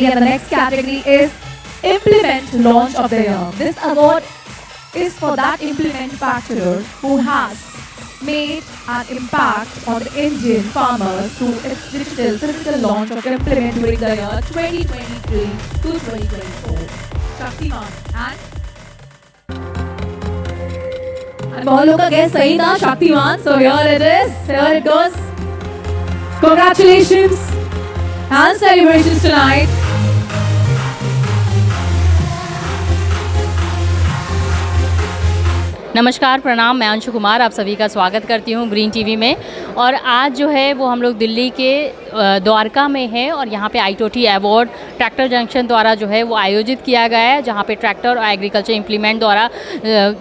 And the next category is Implement Launch of the Year. This award is for that implement manufacturer who has made an impact on the Indian farmers through its digital physical launch of implement during the year 2023 to 2024. Shaktiman and बहुत लोग का guess सही था Shaktiman. So here it is. Here it goes. Congratulations and celebrations tonight. नमस्कार, प्रणाम। मैं अंशु कुमार आप सभी का स्वागत करती हूँ ग्रीन टीवी में। और आज जो है वो हम लोग दिल्ली के द्वारका में है और यहाँ पे I20 अवार्ड ट्रैक्टर जंक्शन द्वारा जो है वो आयोजित किया गया है, जहाँ पे ट्रैक्टर और एग्रीकल्चर इम्प्लीमेंट द्वारा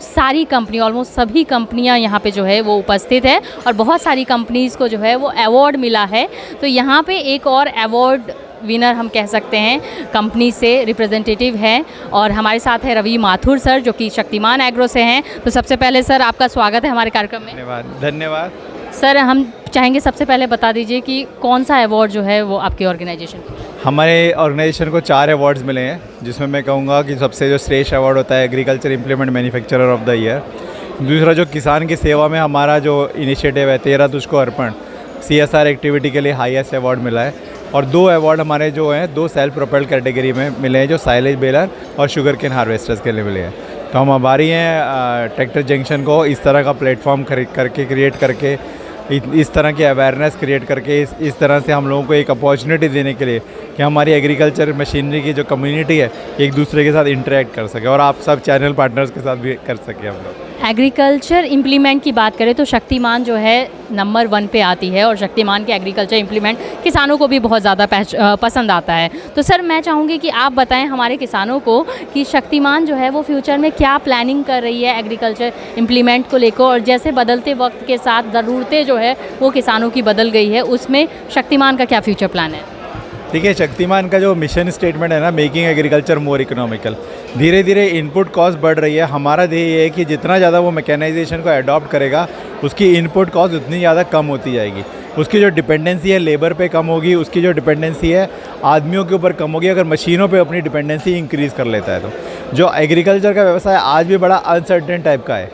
सारी कंपनी, ऑलमोस्ट सभी कंपनियाँ यहाँ पे जो है वो उपस्थित है और बहुत सारी कंपनीज़ को जो है वो अवार्ड मिला है। तो यहाँ पे एक और अवार्ड विनर हम कह सकते हैं कंपनी से रिप्रेजेंटेटिव हैं और हमारे साथ है रवि माथुर सर, जो कि शक्तिमान एग्रो से हैं। तो सबसे पहले सर आपका स्वागत है हमारे कार्यक्रम में। धन्यवाद सर, हम चाहेंगे सबसे पहले बता दीजिए कि कौन सा अवार्ड जो है वो आपकी ऑर्गेनाइजेशन को? हमारे ऑर्गेनाइजेशन को 4 अवार्ड्स मिले हैं, जिसमें मैं कहूँगा कि सबसे जो श्रेष्ठ अवार्ड होता है agriculture implement manufacturer of the year. दूसरा जो किसान की सेवा में हमारा जो इनिशिएटिव है 13 तुझको अर्पण, CSR एक्टिविटी के लिए हाईएस्ट अवार्ड मिला है। और 2 अवार्ड हमारे जो हैं 2 सेल्फ प्रोपेल्ड कैटेगरी में मिले हैं, जो साइलेज बेलर और शुगर केन हार्वेस्टर्स के लिए मिले हैं। तो हम आभारी हैं ट्रैक्टर जंक्शन को इस तरह का प्लेटफॉर्म क्रिएट करके, इस तरह की अवेयरनेस क्रिएट करके, इस तरह से हम लोगों को एक अपॉर्चुनिटी देने के लिए कि हमारी एग्रीकल्चर मशीनरी की जो कम्युनिटी है एक दूसरे के साथ इंटरेक्ट कर सके और आप सब चैनल पार्टनर्स के साथ भी कर सके। हम लोग एग्रीकल्चर इम्प्लीमेंट की बात करें तो शक्तिमान जो है नंबर 1 पे आती है और शक्तिमान के एग्रीकल्चर इम्प्लीमेंट किसानों को भी बहुत ज़्यादा पसंद आता है। तो सर मैं चाहूँगी कि आप बताएं हमारे किसानों को कि शक्तिमान जो है वो फ्यूचर में क्या प्लानिंग कर रही है एग्रीकल्चर इम्प्लीमेंट को लेकर, और जैसे बदलते वक्त के साथ ज़रूरतें जो है वो किसानों की बदल गई है, उसमें शक्तिमान का क्या फ्यूचर प्लान है? देखिए, शक्तिमान का जो मिशन स्टेटमेंट है ना, मेकिंग एग्रीकल्चर मोर इकोनॉमिकल, धीरे धीरे इनपुट कॉस्ट बढ़ रही है। हमारा ध्येय ये है कि जितना ज़्यादा वो मैकेनाइजेशन को अडॉप्ट करेगा उसकी इनपुट कॉस्ट उतनी ज़्यादा कम होती जाएगी। उसकी जो डिपेंडेंसी है लेबर पे कम होगी, उसकी जो डिपेंडेंसी है आदमियों के ऊपर कम होगी अगर मशीनों पे अपनी डिपेंडेंसी इंक्रीज़ कर लेता है। तो जो एग्रीकल्चर का व्यवसाय आज भी बड़ा अनसर्टेन टाइप का है,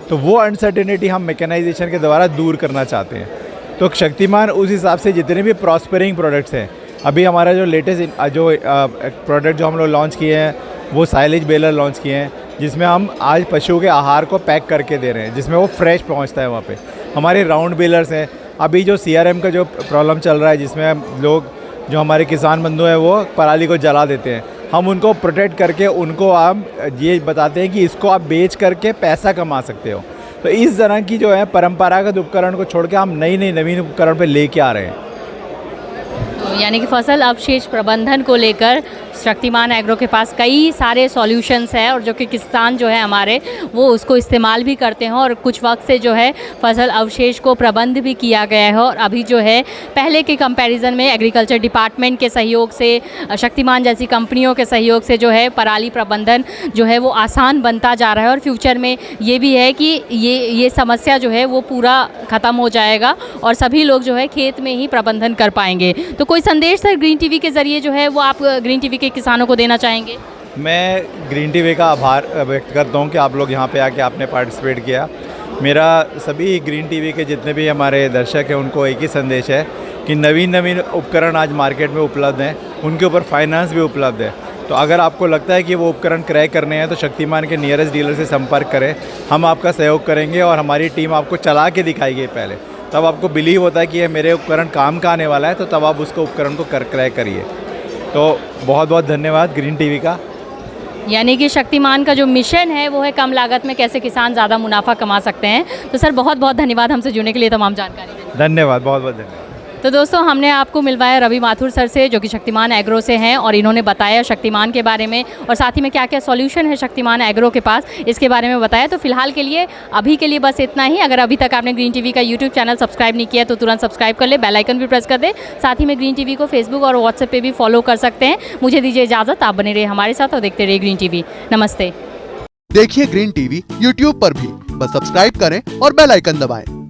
तो वो अनसर्टेनिटी हम मैकेनाइजेशन के द्वारा दूर करना चाहते हैं। तो शक्तिमान उस हिसाब से जितने भी प्रॉस्परिंग प्रोडक्ट्स हैं, अभी हमारा जो लेटेस्ट जो प्रोडक्ट जो हम लोग लॉन्च किए हैं वो साइलेज बेलर लॉन्च किए हैं, जिसमें हम आज पशुओं के आहार को पैक करके दे रहे हैं, जिसमें वो फ्रेश पहुंचता है वहाँ पे। हमारे राउंड बेलर्स हैं, अभी जो CRM का जो प्रॉब्लम चल रहा है जिसमें लोग जो हमारे किसान बंधु हैं वो पराली को जला देते हैं, हम उनको प्रोटेक्ट करके उनको हम ये बताते हैं कि इसको आप बेच करके पैसा कमा सकते हो। तो इस तरह की जो है परंपरागत उपकरण को छोड़ के हम नवीन उपकरण पर लेके आ रहे हैं। यानी कि फसल अवशेष प्रबंधन को लेकर शक्तिमान एग्रो के पास कई सारे सॉल्यूशंस हैं और जो कि किसान जो है हमारे वो उसको इस्तेमाल भी करते हैं और कुछ वक्त से जो है फसल अवशेष को प्रबंध भी किया गया है। और अभी जो है पहले के कंपैरिजन में एग्रीकल्चर डिपार्टमेंट के सहयोग से, शक्तिमान जैसी कंपनियों के सहयोग से जो है पराली प्रबंधन जो है वो आसान बनता जा रहा है और फ्यूचर में ये भी है कि ये समस्या जो है वो पूरा ख़त्म हो जाएगा और सभी लोग जो है खेत में ही प्रबंधन कर पाएंगे। तो कोई संदेश सर ग्रीन टीवी के ज़रिए जो है वो आप ग्रीन टीवी के किसानों को देना चाहेंगे? मैं ग्रीन टीवी का आभार व्यक्त करता हूं कि आप लोग यहां पे आके आपने पार्टिसिपेट किया। मेरा सभी ग्रीन टीवी के जितने भी हमारे दर्शक हैं उनको एक ही संदेश है कि नवीन उपकरण आज मार्केट में उपलब्ध हैं, उनके ऊपर फाइनेंस भी उपलब्ध है। तो अगर आपको लगता है कि वो उपकरण क्रय करने हैं तो शक्तिमान के नियरेस्ट डीलर से संपर्क करें, हम आपका सहयोग करेंगे और हमारी टीम आपको चला के दिखाएगी पहले, तब आपको बिलीव होता है कि ये मेरे उपकरण काम का आने वाला है, तो तब आप उसको उपकरण को क्रय करिए। तो बहुत बहुत धन्यवाद ग्रीन टीवी का। यानी कि शक्तिमान का जो मिशन है वो है कम लागत में कैसे किसान ज़्यादा मुनाफा कमा सकते हैं। तो सर बहुत बहुत धन्यवाद हमसे जुड़ने के लिए, तमाम जानकारी। धन्यवाद, बहुत बहुत धन्यवाद। तो दोस्तों हमने आपको मिलवाया रवि माथुर सर से, जो कि शक्तिमान एग्रो से हैं और इन्होंने बताया शक्तिमान के बारे में और साथ ही में क्या क्या सॉल्यूशन है शक्तिमान एग्रो के पास, इसके बारे में बताया। तो फिलहाल के लिए अभी के लिए बस इतना ही। अगर अभी तक आपने ग्रीन टीवी का यूट्यूब चैनल सब्सक्राइब नहीं किया तो तुरंत सब्सक्राइब कर ले, बेल आइकन भी प्रेस कर दे। साथ ही में ग्रीन टीवी को फेसबुक और व्हाट्सएप पे भी फॉलो कर सकते हैं। मुझे दीजिए इजाज़त, आप बने रहिए हमारे साथ और देखते रहिए ग्रीन टीवी। नमस्ते। देखिए ग्रीन टीवी यूट्यूब पर भी, बस सब्सक्राइब करें और बेल आइकन दबाएं।